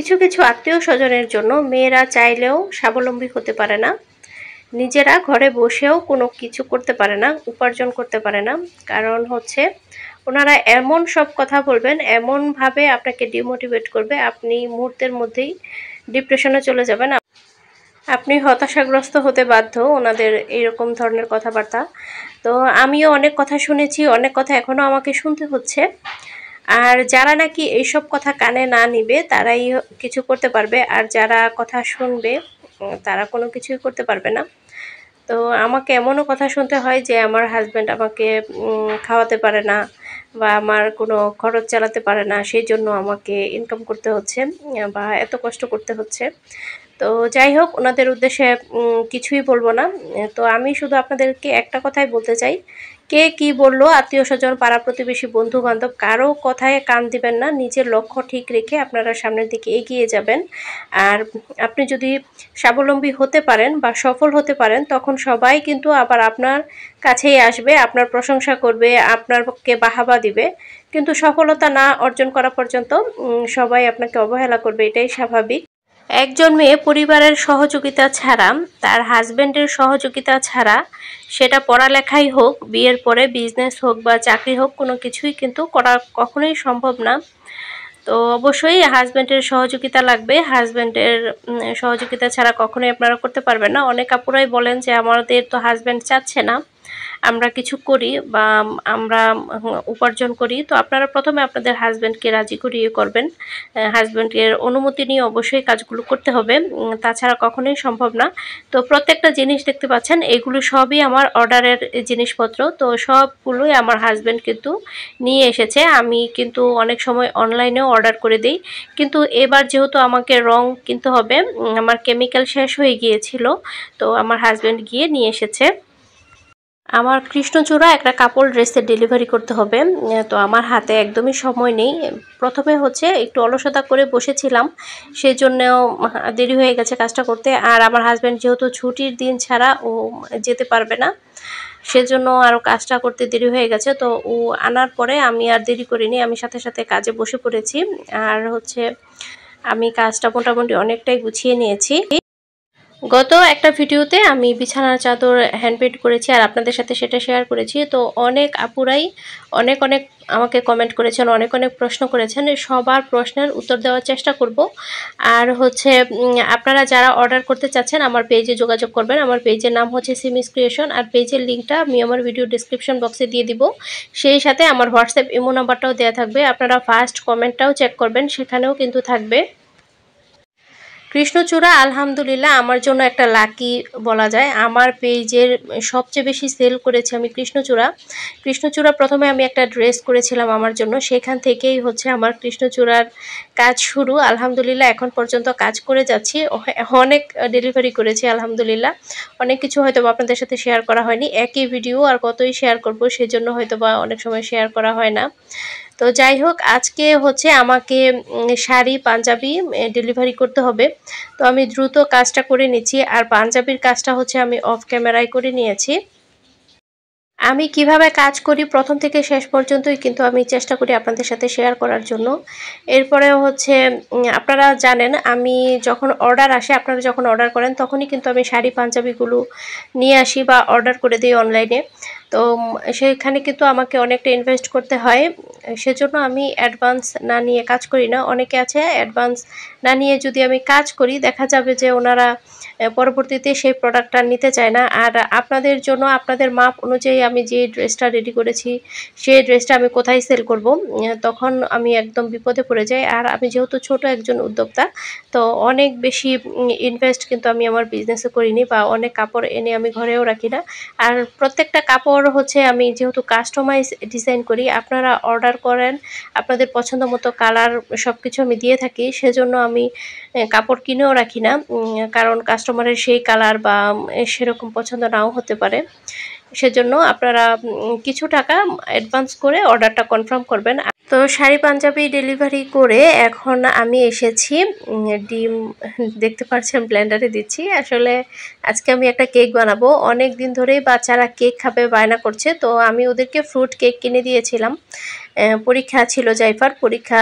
কিছু কিছু আত্মীয় স্বজনের জন্য মেয়েরা চাইলেও স্বাবলম্বী হতে পারে না, নিজেরা ঘরে বসেও কোনো কিছু করতে পারে না, উপার্জন করতে পারে না। কারণ হচ্ছে ওনারা এমন সব কথা বলবেন, এমনভাবে আপনাকে ডিমোটিভেট করবে, আপনি মুহূর্তের মধ্যেই ডিপ্রেশনে চলে যাবেন, আপনি হতাশাগ্রস্ত হতে বাধ্য ওনাদের এইরকম ধরনের কথাবার্তা। তো আমিও অনেক কথা শুনেছি, অনেক কথা এখনও আমাকে শুনতে হচ্ছে। আর যারা নাকি এইসব কথা কানে না নিবে তারাই কিছু করতে পারবে, আর যারা কথা শুনবে তারা কোনো কিছুই করতে পারবে না। তো আমাকে এমনও কথা শুনতে হয় যে আমার হাজব্যান্ড আমাকে খাওয়াতে পারে না বা আমার কোনো খরচ চালাতে পারে না, সেই জন্য আমাকে ইনকাম করতে হচ্ছে বা এত কষ্ট করতে হচ্ছে। তো যাই হোক, ওনাদের উদ্দেশ্যে কিছুই বলবো না। তো আমি শুধু আপনাদেরকে একটা কথাই বলতে চাই, কে কি বললো, আত্মীয় স্বজন, পাড়া প্রতিবেশী, বন্ধু বান্ধব, কারো কথায় কান দিবেন না। নিজের লক্ষ্য ঠিক রেখে আপনারা সামনের দিকে এগিয়ে যাবেন। আর আপনি যদি স্বাবলম্বী হতে পারেন বা সফল হতে পারেন, তখন সবাই কিন্তু আবার আপনার কাছেই আসবে, আপনার প্রশংসা করবে, আপনাকে বাহাবা দিবে। কিন্তু সফলতা না অর্জন করা পর্যন্ত সবাই আপনাকে অবহেলা করবে, এটাই স্বাভাবিক। একজন মেয়ে পরিবারের সহযোগিতা ছাড়া, তার হাজব্যান্ডের সহযোগিতা ছাড়া, সেটা পড়ালেখাই হোক, বিয়ের পরে বিজনেস হোক বা চাকরি হোক, কোনো কিছুই কিন্তু করা কখনোই সম্ভব না। তো অবশ্যই হাজব্যান্ডের সহযোগিতা লাগবে। হাজব্যান্ডের সহযোগিতা ছাড়া কখনোই আপনারা করতে পারবেন না। অনেক আপুরাই বলেন যে আমাদের তো হাজব্যান্ড চাচ্ছে না আমরা কিছু করি বা আমরা উপার্জন করি। তো আপনারা প্রথমে আপনাদের হাজব্যান্ডকে রাজি করিয়ে করবেন, হাজব্যান্ডের অনুমতি নিয়ে অবশ্যই কাজগুলো করতে হবে, তাছাড়া কখনোই সম্ভব না। তো প্রত্যেকটা জিনিস দেখতে পাচ্ছেন, এগুলো সবই আমার অর্ডারের জিনিসপত্র। তো সবগুলোই আমার হাজব্যান্ড কিন্তু নিয়ে এসেছে। আমি কিন্তু অনেক সময় অনলাইনেও অর্ডার করে দিই, কিন্তু এবার যেহেতু আমাকে রং কিনতে হবে, আমার কেমিক্যাল শেষ হয়ে গিয়েছিল, তো আমার হাজব্যান্ড গিয়ে নিয়ে এসেছে। আমার কৃষ্ণচূড়া একটা কাপড় ড্রেসের ডেলিভারি করতে হবে। তো আমার হাতে একদমই সময় নেই। প্রথমে হচ্ছে একটু অলসতা করে বসেছিলাম, সেজন্যও দেরি হয়ে গেছে কাজটা করতে। আর আমার হাজব্যান্ড যেহেতু ছুটির দিন ছাড়া ও যেতে পারবে না, সেজন্য আরও কাজটা করতে দেরি হয়ে গেছে। তো ও আনার পরে আমি আর দেরি করিনি, আমি সাথে সাথে কাজে বসে পড়েছি। আর হচ্ছে আমি কাজটা মোটামুটি অনেকটাই গুছিয়ে নিয়েছি। গত একটা ভিডিওতে আমি বিছানার চাদর হ্যান্ড পেইন্ট করেছি আর আপনাদের সাথে সেটা শেয়ার করেছি। তো অনেক আপুরাই অনেক অনেক আমাকে কমেন্ট করেছেন, অনেক অনেক প্রশ্ন করেছেন, সবার প্রশ্নের উত্তর দেওয়ার চেষ্টা করব। আর হচ্ছে আপনারা যারা অর্ডার করতে চাচ্ছেন আমার পেজে যোগাযোগ করবেন। আমার পেজের নাম হচ্ছে সিমিস ক্রিয়েশন, আর পেজের লিঙ্কটা আমি আমার ভিডিও ডিসক্রিপশন বক্সে দিয়ে দিব। সেই সাথে আমার হোয়াটসঅ্যাপ ইমো নাম্বারটাও দেওয়া থাকবে, আপনারা ফার্স্ট কমেন্টটাও চেক করবেন, সেখানেও কিন্তু থাকবে। কৃষ্ণচূড়া আলহামদুলিল্লাহ আমার জন্য একটা লাকি বলা যায়। আমার পেজের সবচেয়ে বেশি সেল করেছি আমি কৃষ্ণচূড়া। কৃষ্ণচূড়া প্রথমে আমি একটা ড্রেস করেছিলাম আমার জন্য, সেখান থেকেই হচ্ছে আমার কৃষ্ণচূড়ার কাজ শুরু। আলহামদুলিল্লাহ এখন পর্যন্ত কাজ করে যাচ্ছি, অনেক ডেলিভারি করেছি আলহামদুলিল্লাহ। অনেক কিছু হয়তো আপনাদের সাথে শেয়ার করা হয়নি, একই ভিডিও আর কতই শেয়ার করব, সেজন্য হয়তো বা অনেক সময় শেয়ার করা হয় না। তো যাই হোক, আজকে হচ্ছে আমাকে শাড়ি পাঞ্জাবি ডেলিভারি করতে হবে। তো আমি দ্রুত কাজটা করে নিচ্ছি, আর পাঞ্জাবির কাজটা হচ্ছে আমি অফ ক্যামেরায় করে নিয়েছি। আমি কিভাবে কাজ করি প্রথম থেকে শেষ পর্যন্তই কিন্তু আমি চেষ্টা করি আপনাদের সাথে শেয়ার করার জন্য। এরপরেও হচ্ছে আপনারা জানেন আমি যখন অর্ডার আসে, আপনারা যখন অর্ডার করেন তখনই কিন্তু আমি শাড়ি পাঞ্জাবিগুলো নিয়ে আসি বা অর্ডার করে দিই অনলাইনে। তো সেখানে কিন্তু আমাকে অনেকটা ইনভেস্ট করতে হয়, সেজন্য আমি অ্যাডভান্স না নিয়ে কাজ করি না। অনেকে আছে অ্যাডভান্স না নিয়ে যদি আমি কাজ করি, দেখা যাবে যে ওনারা পরবর্তীতে সেই প্রোডাক্টটা নিতে চায় না। আর আপনাদের জন্য আপনাদের মাপ অনুযায়ী আমি যে ড্রেসটা রেডি করেছি সেই ড্রেসটা আমি কোথায় সেল করব, তখন আমি একদম বিপদে পড়ে যাই। আর আমি যেহেতু ছোট একজন উদ্যোক্তা, তো অনেক বেশি ইনভেস্ট কিন্তু আমি আমার বিজনেসে করিনি বা অনেক কাপড় এনে আমি ঘরেও রাখি না। আর প্রত্যেকটা কাপড় হচ্ছে আমি যেহেতু কাস্টমাইজ ডিজাইন করি, আপনারা অর্ডার করেন, আপনাদের পছন্দ মতো কালার সব কিছু আমি দিয়ে থাকি, সেজন্য আমি কাপড় কিনেও রাখি না, কারণ কাস্টমারের সেই কালার বা সেরকম পছন্দ নাও হতে পারে। সেজন্য আপনারা কিছু টাকা অ্যাডভান্স করে অর্ডারটা কনফার্ম করবেন। তো শাড়ি পাঞ্জাবি ডেলিভারি করে এখন আমি এসেছি ডিম, দেখতে পাচ্ছেন ব্লেন্ডারে দিচ্ছি। আসলে আজকে আমি একটা কেক বানাবো, অনেক দিন ধরেই বাচ্চারা কেক খাবে বায়না করছে, তো আমি ওদেরকে ফ্রুট কেক কিনে দিয়েছিলাম। পরীক্ষা ছিল জাইফার, পরীক্ষা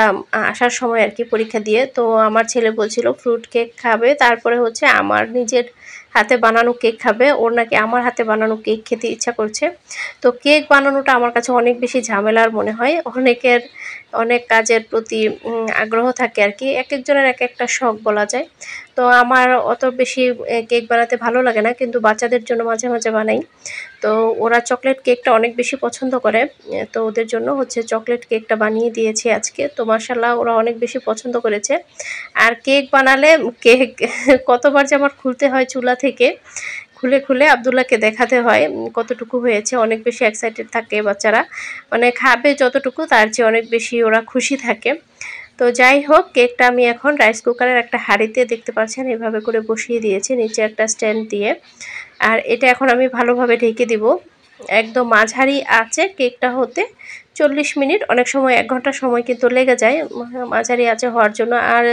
আসার সময় আর কি পরীক্ষা দিয়ে। তো আমার ছেলে বলছিল ফ্রুট কেক খাবে, তারপরে হচ্ছে আমার নিজের হাতে বানানো কেক খাবে। ওর নাকি আমার হাতে বানানো কেক খেতে ইচ্ছা করছে। তো কেক বানানোটা আমার কাছে অনেক বেশি ঝামেলার মনে হয়। অনেকের অনেক কাজের প্রতি আগ্রহ থাকে আর কি, এক একজনের এক একটা শখ বলা যায়। তো আমার অত বেশি কেক বানাতে ভালো লাগে না, কিন্তু বাচ্চাদের জন্য মাঝে মাঝে বানাই। তো ওরা চকলেট কেকটা অনেক বেশি পছন্দ করে, তো ওদের জন্য হচ্ছে চকলেট কেকটা বানিয়ে দিয়েছি আজকে। তো মাশাআল্লাহ ওরা অনেক বেশি পছন্দ করেছে। আর কেক বানালে কেক কতবার যে আমার খুলতে হয় চুলা থেকে, খুলে খুলে আব্দুল্লাহকে দেখাতে হয় কতটুকু হয়েছে। অনেক বেশি এক্সাইটেড থাকে বাচ্চারা, মানে খাবে যতটুকু তার চেয়ে অনেক বেশি ওরা খুশি থাকে। তো যাই হোক, কেকটা আমি এখন রাইস কুকারের একটা হাঁড়িতে দেখতে পাচ্ছেন এভাবে করে বসিয়ে দিয়েছি, নিচে একটা স্ট্যান্ড দিয়ে। আর এটা এখন আমি ভালোভাবে ঢেকে দিব। একদম মাঝারি আঁচে কেকটা হতে 40 মিনিট, অনেক সময় 1 ঘন্টা সময় কিন্তু লেগে যায় মাঝারি আঁচে হওয়ার জন্য। আর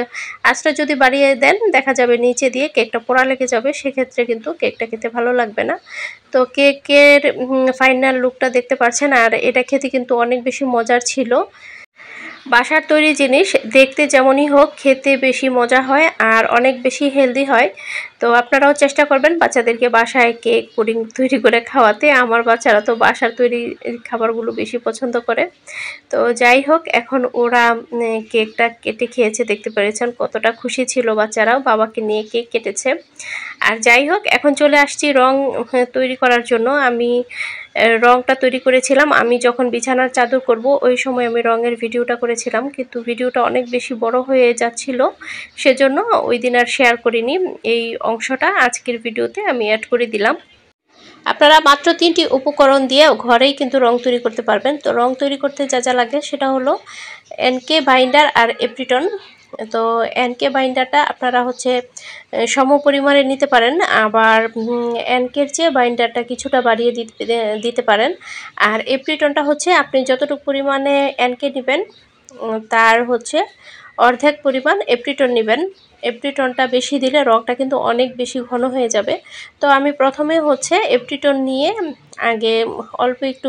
আঁচটা যদি বাড়িয়ে দেন দেখা যাবে নিচে দিয়ে কেকটা পোড়া লেগে যাবে, সেক্ষেত্রে কিন্তু কেকটা খেতে ভালো লাগবে না। তো কেকের ফাইনাল লুকটা দেখতে পাচ্ছেন। আর এটা খেতে কিন্তু অনেক বেশি মজার ছিল। বাসার তৈরি জিনিস দেখতে যেমনই হোক খেতে বেশি মজা হয় আর অনেক বেশি হেলদি হয়। তো আপনারাও চেষ্টা করবেন বাচ্চাদেরকে বাসায় কেক পুডিং তৈরি করে খাওয়াতে। আমার বাচ্চারা তো বাসার তৈরি খাবারগুলো বেশি পছন্দ করে। তো যাই হোক, এখন ওরা কেকটা কেটে খেয়েছে, দেখতে পেরেছেন কতটা খুশি ছিল বাচ্চারাও, বাবাকে নিয়ে কেক কেটেছে। আর যাই হোক, এখন চলে আসছি রং তৈরি করার জন্য। আমি রংটা তৈরি করেছিলাম আমি যখন বিছানার চাদর করব, ওই সময় আমি রঙের ভিডিওটা করেছিলাম, কিন্তু ভিডিওটা অনেক বেশি বড় হয়ে যাচ্ছিল, সেজন্য ওই দিন আর শেয়ার করিনি। এই অংশটা আজকের ভিডিওতে আমি অ্যাড করে দিলাম। আপনারা মাত্র 3টি উপকরণ দিয়ে ঘরেই কিন্তু রং তৈরি করতে পারবেন। তো রং তৈরি করতে যা যা লাগে সেটা হলো এনকে বাইন্ডার আর এপ্রিটন। তো এনকে বাইন্ডারটা আপনারা হচ্ছে সম পরিমাণে নিতে পারেন, আবার এনকের চেয়ে বাইন্ডারটা কিছুটা বাড়িয়ে দিতে পারেন। আর এপ্রিটনটা হচ্ছে আপনি যতটুকু পরিমাণে এনকে নেবেন তার হচ্ছে অর্ধেক পরিমাণ এপ্রিটন নেবেন। এপ্রিটনটা বেশি দিলে রংটা কিন্তু অনেক বেশি ঘন হয়ে যাবে। তো আমি প্রথমে হচ্ছে এপ্রিটন নিয়ে আগে অল্প একটু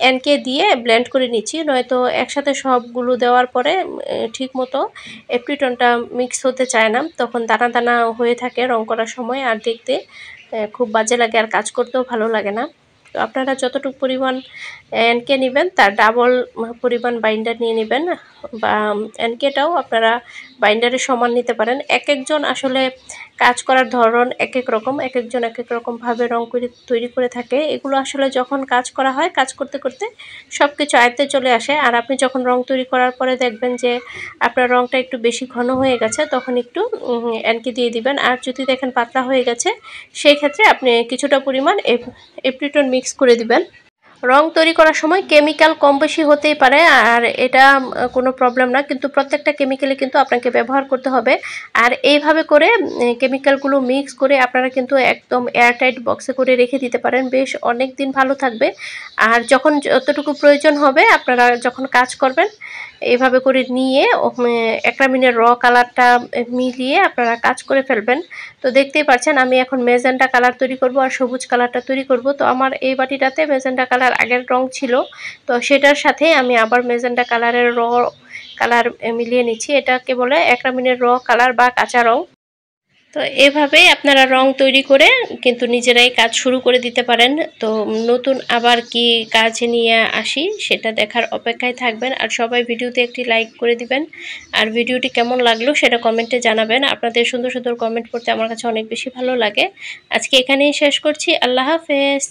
এনকে দিয়ে ব্লেন্ড করে নিচ্ছি, নয়তো একসাথে সবগুলো দেওয়ার পরে ঠিক মতো এপ্রিটনটা মিক্স হতে চায় না, তখন দানা দানা হয়ে থাকে রং করার সময়, আর দেখতে খুব বাজে লাগে আর কাজ করতেও ভালো লাগে না। তো আপনারা যতটুকু পরিমাণ এনকে নেবেন তার ডাবল পরিমাণ বাইন্ডার নিয়ে নেবেন, বা এনকেটাও আপনারা বাইন্ডারের সমান নিতে পারেন। এক একজন আসলে কাজ করার ধরন এক এক রকম, এক একজন এক এক রকমভাবে রং তৈরি করে থাকে। এগুলো আসলে যখন কাজ করা হয়, কাজ করতে করতে সব কিছু আয়ত্তে চলে আসে। আর আপনি যখন রং তৈরি করার পরে দেখবেন যে আপনার রংটা একটু বেশি ঘন হয়ে গেছে, তখন একটু এনকে দিয়ে দিবেন। আর যদি দেখেন পাতলা হয়ে গেছে, সেই ক্ষেত্রে আপনি কিছুটা পরিমাণ এপ্রিটন মিক্স করে দিবেন। রং তৈরি করার সময় কেমিক্যাল কম বেশি হতেই পারে, আর এটা কোনো প্রবলেম না, কিন্তু প্রত্যেকটা কেমিক্যালে কিন্তু আপনাকে ব্যবহার করতে হবে। আর এইভাবে করে কেমিক্যালগুলো মিক্স করে আপনারা কিন্তু একদম এয়ারটাইট বক্সে করে রেখে দিতে পারেন, বেশ অনেক দিন ভালো থাকবে। আর যখন যতটুকু প্রয়োজন হবে আপনারা যখন কাজ করবেন এইভাবে করে নিয়ে অ্যাক্রামিনের র কালারটা মিলিয়ে আপনারা কাজ করে ফেলবেন। তো দেখতেই পাচ্ছেন আমি এখন মেজেন্টা কালার তৈরি করব আর সবুজ কালারটা তৈরি করব। তো আমার এই বাটিটাতে মেজেন্টা কালার আগের রং ছিল, তো সেটার সাথে আমি আবার মেজেন্টা কালারের র কালার মিলিয়ে নিচ্ছি। এটাকে বলে অ্যাক্রামিনের র কালার বা কাঁচা রং। তো এভাবেই আপনারা রং তৈরি করে কিন্তু নিজেরাই কাজ শুরু করে দিতে পারেন। তো নতুন আবার কি কাজ নিয়ে আসি সেটা দেখার অপেক্ষায় থাকবেন। আর সবাই ভিডিওতে একটি লাইক করে দিবেন, আর ভিডিওটি কেমন লাগলো সেটা কমেন্টে জানাবেন। আপনাদের সুন্দর সুন্দর কমেন্ট পড়তে আমার কাছে অনেক বেশি ভালো লাগে। আজকে এখানেই শেষ করছি। আল্লাহ হাফেজ।